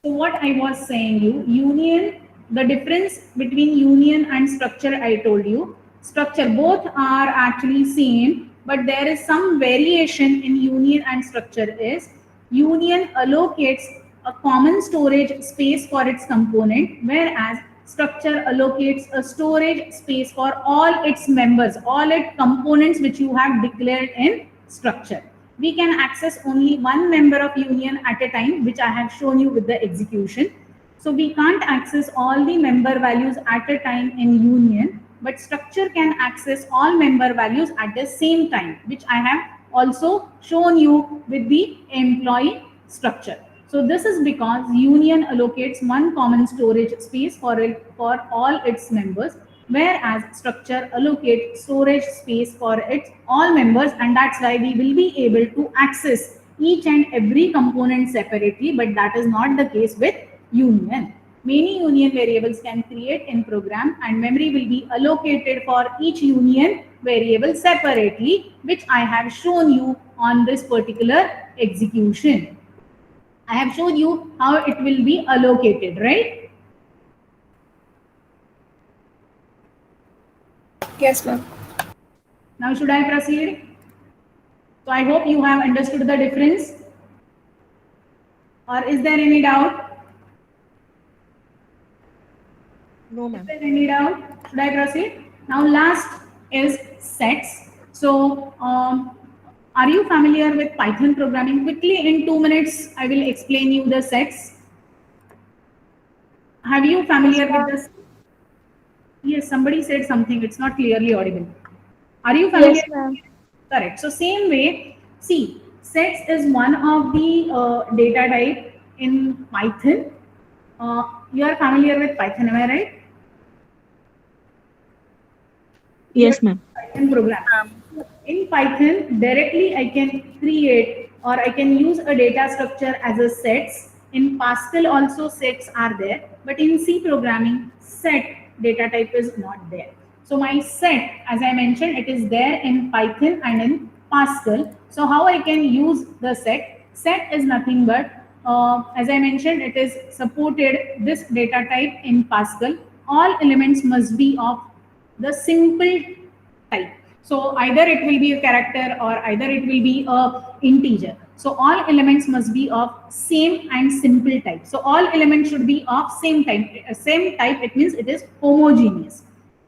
So what I was saying you, union, the difference between union and structure I told you. Structure, both are actually same, but there is some variation in union and structure is, union allocates a common storage space for its component, whereas structure allocates a storage space for all its members, all its components which you have declared in structure. We can access only one member of union at a time, which I have shown you with the execution. So we can't access all the member values at a time in union, but structure can access all member values at the same time, which I have also shown you with the employee structure. So this is because union allocates one common storage space for all its members, whereas structure allocates storage space for its all members, and that's why we will be able to access each and every component separately, but that is not the case with union. Many union variables can create in program, and memory will be allocated for each union variable separately, which I have shown you on this particular execution. I have shown you how it will be allocated, right? Yes, ma'am. Now should I proceed? So I hope you have understood the difference. Or is there any doubt? No, Is ma'am. there any doubt? Should I proceed? Now last is sets. So are you familiar with Python programming? Quickly in 2 minutes, I will explain you the sets. Have you familiar with this? Yes, somebody said something. It's not clearly audible. Are you familiar? Yes, ma'am. Correct. So same way, see, sets is one of the data type in Python. You are familiar with Python, am I right? Yes, ma'am. Python program. In Python, directly I can create or I can use a data structure as a sets. In Pascal also sets are there, but in C programming, set data type is not there. So my set, as I mentioned, it is there in Python and in Pascal. So how I can use the set? Set is nothing but, as I mentioned, it is supported this data type in Pascal. All elements must be of the simple type. So either it will be a character or either it will be a integer. So all elements must be of same and simple type. So all elements should be of same type. Same type, it means it is homogeneous.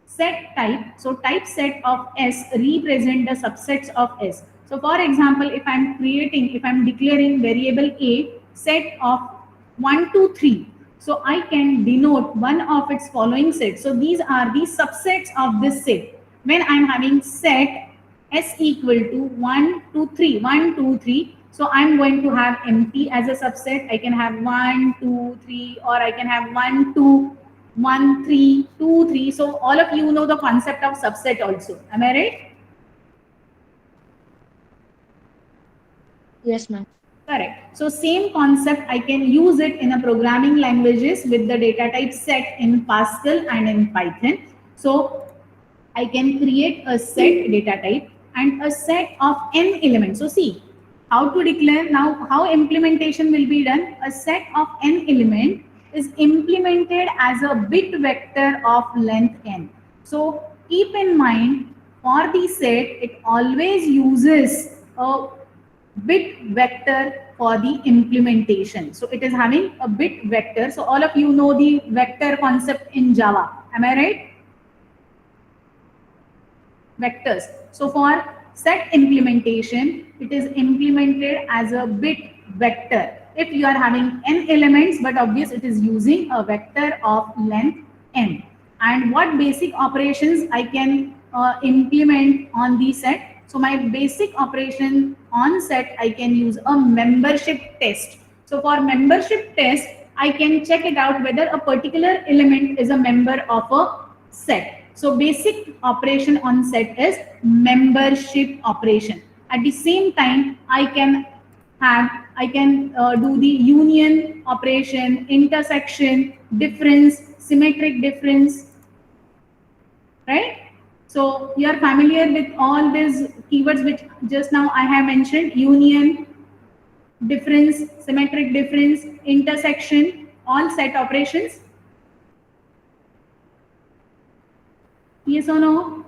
Set type, so type set of S represent the subsets of S. So for example, if I'm declaring variable A set of 1 to 3, so I can denote one of its following sets. So these are the subsets of this set. When I'm having set S equal to 1 to 3, 1, 2, 3, so I'm going to have empty as a subset. I can have 1, 2, 3, or I can have 1, 2, 1, 3, 2, 3. So all of you know the concept of subset also. Am I right? Yes, ma'am. Correct. So same concept, I can use it in a programming languages with the data type set in Pascal and in Python. So I can create a set data type and a set of n elements. So see how to declare now, how implementation will be done. A set of n element is implemented as a bit vector of length n. So keep in mind, for the set, it always uses a bit vector for the implementation. So it is having a bit vector. So all of you know the vector concept in Java. Am I right? Vectors. So for set implementation, it is implemented as a bit vector. If you are having n elements, but obvious it is using a vector of length n. And what basic operations I can implement on the set? So my basic operation on set, I can use a membership test. So for membership test, I can check it out whether a particular element is a member of a set. So basic operation on set is membership operation. At the same time, I can do the union operation, intersection, difference, symmetric difference, right? So you are familiar with all these keywords which just now I have mentioned: union, difference, symmetric difference, intersection, all set operations. Yes or no?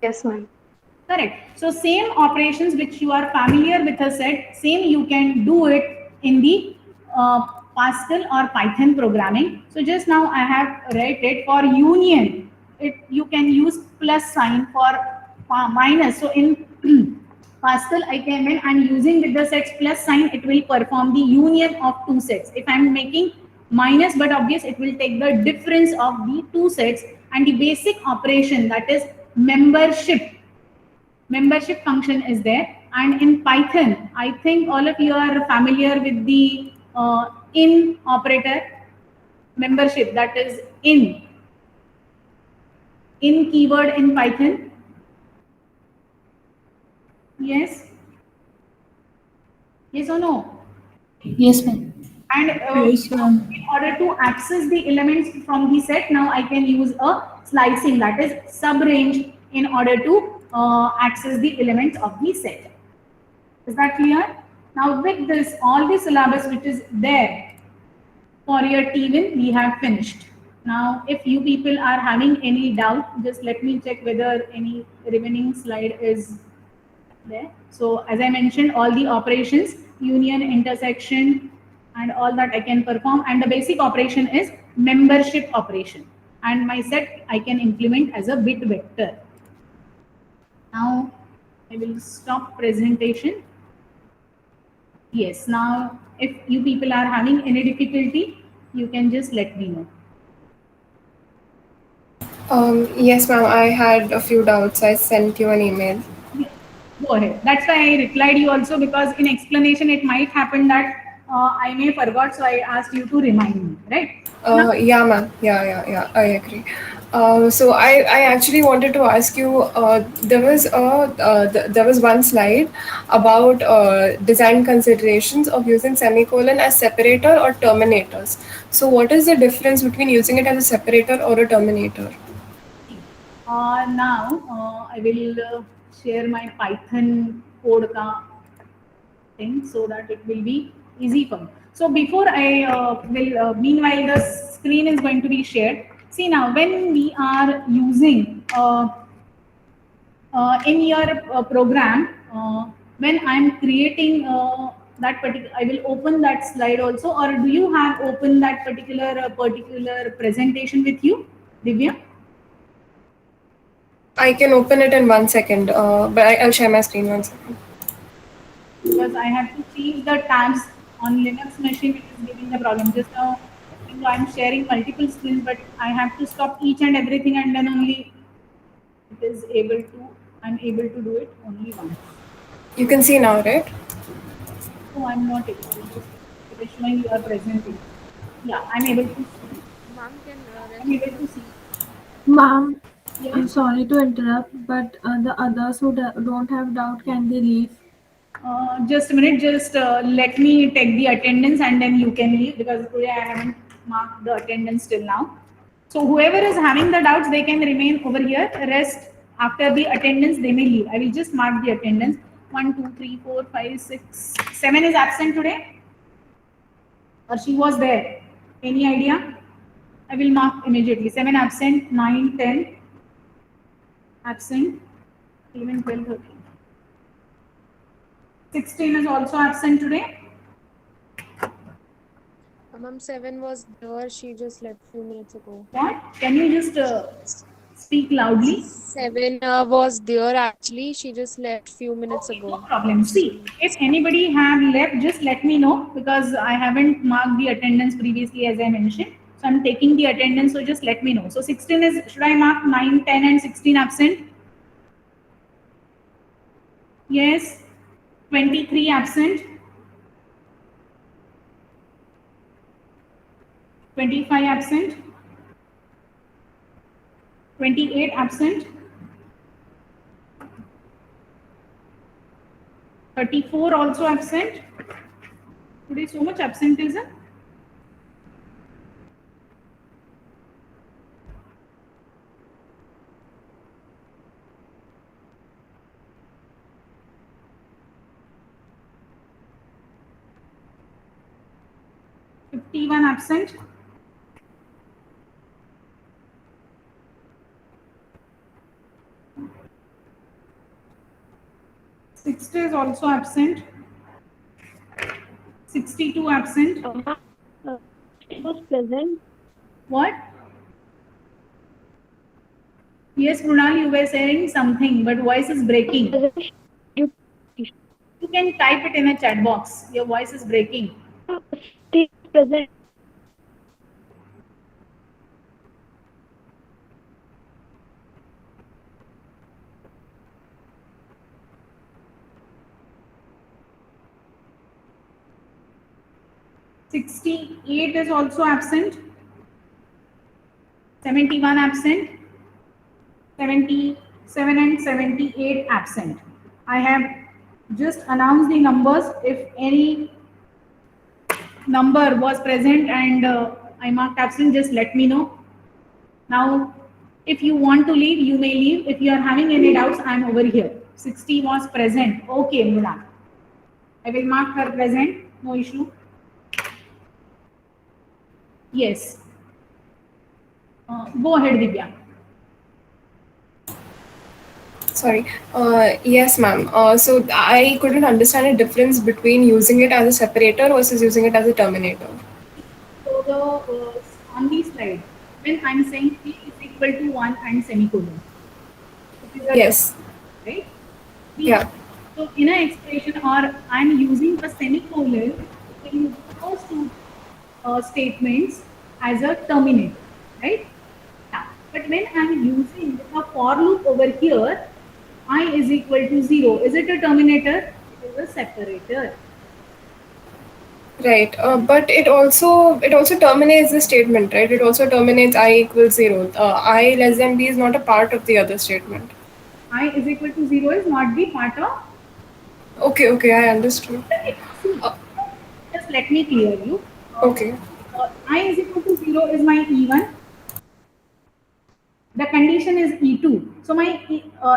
Yes, ma'am. Correct. So same operations which you are familiar with a set, same you can do it in the Pascal or Python programming. So just now I have read it for union. You can use plus sign for minus. So in Pascal, when I'm using with the sets plus sign, it will perform the union of two sets. If I'm making minus, but obvious, it will take the difference of the two sets, and the basic operation, that is membership function, is there. And in Python, I think all of you are familiar with the in operator, membership, that is in keyword in Python. Yes or no? Yes, ma'am. And Yes, ma'am. in order to access the elements from the set, now I can use a slicing, that is subrange, in order to access the elements of the set. Is that clear? Now with this, all the syllabus which is there for your T-Win, we have finished. Now if you people are having any doubt, just let me check whether any remaining slide is there. So as I mentioned, all the operations, union, intersection, and all that I can perform, and the basic operation is membership operation, and my set I can implement as a bit vector. Now I will stop presentation. Yes, now if you people are having any difficulty, you can just let me know. Yes, ma'am. I had a few doubts. I sent you an email. Go ahead. That's why I replied you also, because in explanation it might happen that I may forgot, so I asked you to remind me, right? Yeah, ma'am. Yeah. I agree. So I actually wanted to ask you. There was one slide about design considerations of using semicolon as separator or terminators. So what is the difference between using it as a separator or a terminator? Now I will share my Python code ka thing, so that it will be easy for me. So before I meanwhile the screen is going to be shared. See, now when we are using in your program, when I'm creating that particular, I will open that slide also, or do you have open that particular presentation with you, Divya? I can open it in 1 second, but I'll share my screen 1 second. Because I have to change the tabs on Linux machine, it is giving the problem. Just now, I'm sharing multiple screens, but I have to stop each and everything, and then only it is able to, I'm able to do it only once. You can see now, right? So I'm not able to just, it is showing you are presenting. Yeah, I'm able to see. I'm able to see. Ma'am, Yeah. I'm sorry to interrupt, but the others who don't have doubt, can they leave? Just a minute, just let me take the attendance and then you can leave, because today I haven't marked the attendance till now. So whoever is having the doubts, they can remain over here. Rest, after the attendance, they may leave. I will just mark the attendance. 1, 2, 3, 4, 5, 6, 7 is absent today, or she was there. Any idea? I will mark immediately. 7 absent, 9, 10 absent, 11, 12, 13. 16 is also absent today. Ma'am, 7 was there. She just left few minutes ago. What? Can you just speak loudly? 7 was there actually. She just left few minutes Okay, no ago. problem. See, if anybody have left, just let me know because I haven't marked the attendance previously as I mentioned. So I'm taking the attendance, so just let me know. So 16 is, should I mark 9, 10 and 16 absent? Yes. 23 absent. 25 absent. 28 absent. 34 also absent. Today so much absenteeism. Fifty-one absent. Sixty is also absent. 62 absent. It was present. What? Yes, Brunal, you were saying something, but voice is breaking. You You can type it in a chat box. Your voice is breaking. present. Sixty-eight is also absent. 71 absent. 77 and 78 absent. I have just announced the numbers. If any number was present and I marked absent, just let me know. Now, if you want to leave, you may leave. If you are having any doubts, I am over here. 60 was present. Okay, Mula. I will mark her present. No issue. Yes. Go ahead, Divya. Sorry. Yes, ma'am. So I couldn't understand the difference between using it as a separator versus using it as a terminator. So the on the slide, when I'm saying p is equal to 1 and semicolon, it is a Yes. right? Yeah. So in an expression, or I'm using a semicolon in those two statements as a terminator, right? Yeah. But when I'm using a for loop over here, I is equal to 0. Is it a terminator? It is a separator. Right. But it also terminates the statement, right? It also terminates I equals 0. I less than b is not a part of the other statement. I is equal to 0 is not the part of. Okay. Okay. I understood. See, Uh, just let me clear you. okay. I is equal to 0 is my E1. The condition is E2. So my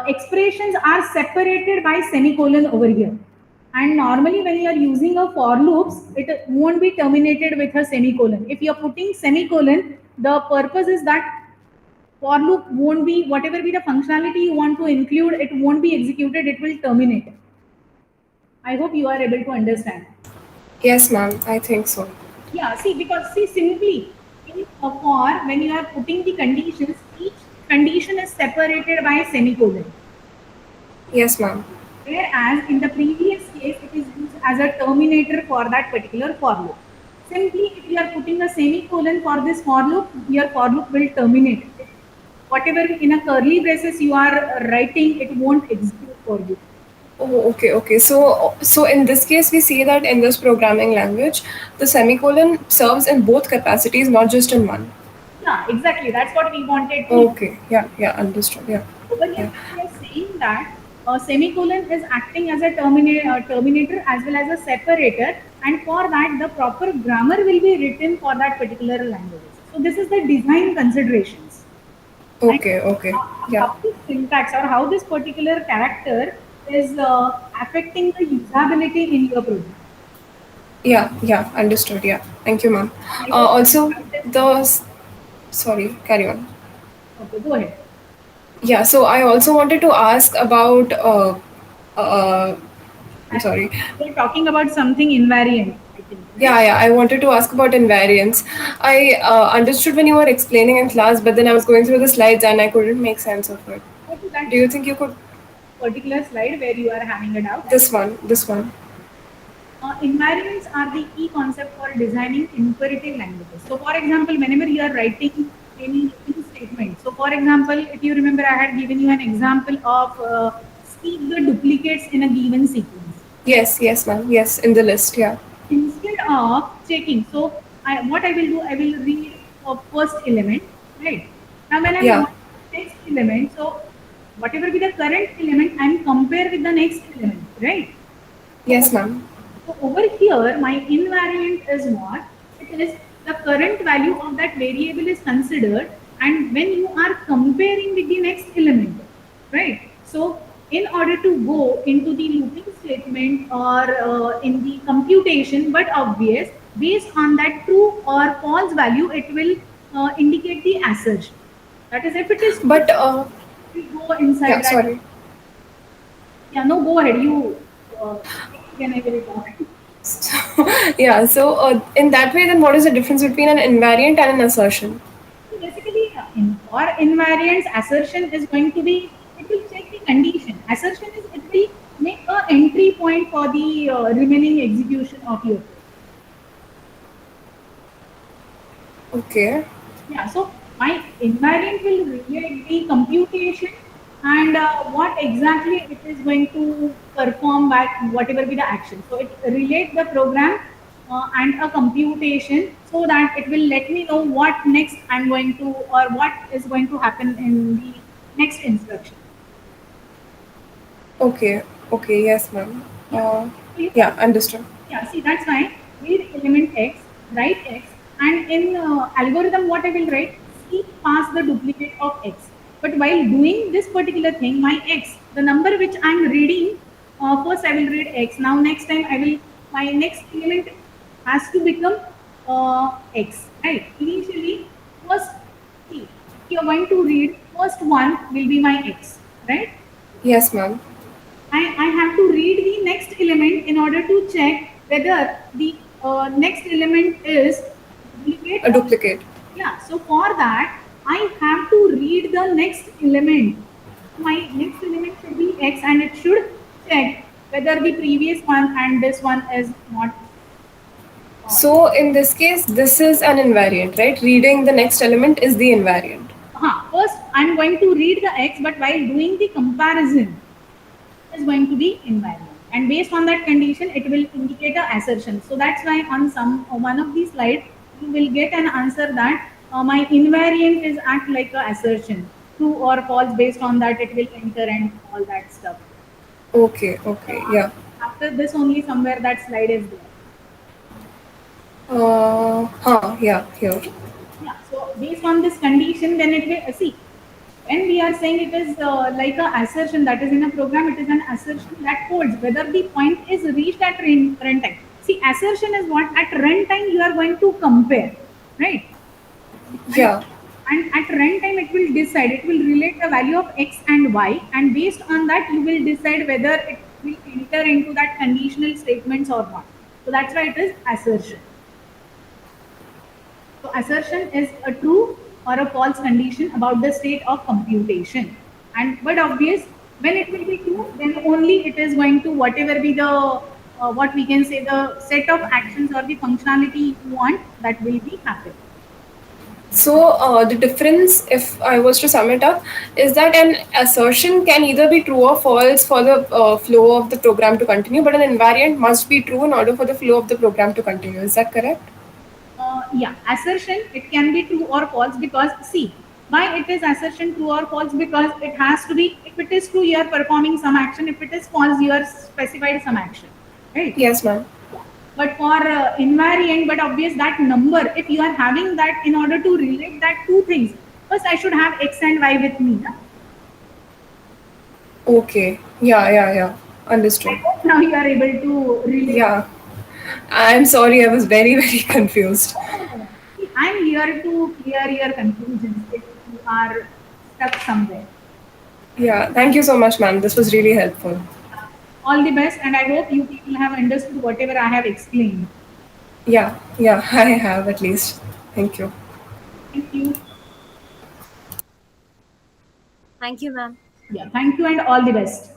expressions are separated by semicolon over here. And normally when you are using a for loops, it won't be terminated with a semicolon. If you are putting semicolon, the purpose is that for loop won't be, whatever be the functionality you want to include, it won't be executed, it will terminate. I hope you are able to understand. Yes, ma'am. I think so. Yeah, see, because see, simply in a for, when you are putting the conditions, each condition is separated by semicolon. Yes, ma'am. Whereas in the previous case, it is used as a terminator for that particular for loop. Simply, if you are putting a semicolon for this for loop, your for loop will terminate. Whatever in a curly braces you are writing, it won't execute for you. Oh, okay, okay. So in this case, we see that in this programming language, the semicolon serves in both capacities, not just in one. Yeah, exactly. That's what we wanted to. Okay, yeah, yeah, understood. Yeah, Over here, yeah, we are saying that a semicolon is acting as a terminator as well as a separator, and for that, the proper grammar will be written for that particular language. So this is the design considerations. And okay, okay, yeah, how this syntax or how this particular character is affecting the usability in your project. yeah, yeah, understood. Yeah, thank you, ma'am. I hope Also, sorry, carry on. okay, go ahead. Yeah, so I also wanted to ask about uh, I'm sorry. We're talking about something invariant, I think. Right? Yeah, I wanted to ask about invariance. I understood when you were explaining in class, but then I was going through the slides and I couldn't make sense of it. Go to that Do you think you could? particular slide where you are having a doubt. This one. Invariants are the key concept for designing imperative languages. So, for example, whenever you are writing any statement, so for example, if you remember, I had given you an example of speak the duplicates in a given sequence. Yes, ma'am. Yes, in the list, yeah. Instead of checking, so what I will do, I will read first element, right? Now, when I Yeah. want next element, so whatever be the current element, I'm compare with the next element, right? Yes, ma'am. So over here, my invariant is what? It is the current value of that variable is considered, and when you are comparing with the next element, right? So in order to go into the looping statement or in the computation, but obvious, based on that true or false value, it will indicate the assertion. That is, if it is, But we go inside yeah, that. sorry. Yeah, no, go ahead. You can I will talk. Yeah, so in that way, then what is the difference between an invariant and an assertion? So basically, for invariance, assertion is going to be, it will check the condition. Assertion is, it will make a entry point for the remaining execution of your code. Okay. Yeah, so my invariant will relate the computation and what exactly it is going to perform by whatever be the action. So it relate the program and a computation so that it will let me know what next I'm going to or what is going to happen in the next instruction. Okay. Yes, ma'am. Yeah. Understood. Yeah, see, that's why read element x, write x, and in algorithm, what I will write, seek pass the duplicate of x. But while doing this particular thing, my x, the number which I'm reading, first I will read x. Now next time my next element has to become x, right? Initially, first, see, you're going to read, first one will be my x, right? Yes, ma'am. I have to read the next element in order to check whether the next element is duplicate. A duplicate. Yeah, so for that, I have to read the next element. My next element should be x and it should check whether the previous one and this one is not. So in this case, this is an invariant, right? Reading the next element is the invariant. First, I'm going to read the x, but while doing the comparison, is going to be invariant, and based on that condition it will indicate a assertion. So that's why on one of these slides you will get an answer that my invariant is act like a assertion, true or false. Based on that it will enter and all that stuff. Okay, yeah. After this only somewhere that slide is there. Yeah, here. Yeah, so based on this condition then it will see. When we are saying it is like a assertion that is in a program, it is an assertion that holds whether the point is reached at runtime. See, assertion is what at runtime you are going to compare, right? Yeah. And at runtime it will decide, it will relate the value of x and y, and based on that you will decide whether it will enter into that conditional statements or not. So that's why it is assertion. So assertion is a true or a false condition about the state of computation. And but obvious, when it will be true, then only it is going to whatever be the what we can say the set of actions or the functionality you want, that will be happen. So the difference, if I was to sum it up, is that an assertion can either be true or false for the flow of the program to continue, but an invariant must be true in order for the flow of the program to continue. Is that correct? Yeah, assertion, it can be true or false because see, why it is assertion true or false, because it has to be, if it is true you are performing some action, if it is false you are specified some action, right? Yes, ma'am. But for invariant, but obvious that number, if you are having that, in order to relate that two things, first I should have x and y with me. Na? Okay. Yeah. Understood. I hope now you are able to relate. Yeah. I'm sorry, I was very, very confused. I'm here to clear your confusions if you are stuck somewhere. Yeah, thank you so much, ma'am. This was really helpful. all the best, and I hope you people have understood whatever I have explained. Yeah, I have at least. Thank you. Thank you. Thank you, ma'am. Yeah, thank you and all the best.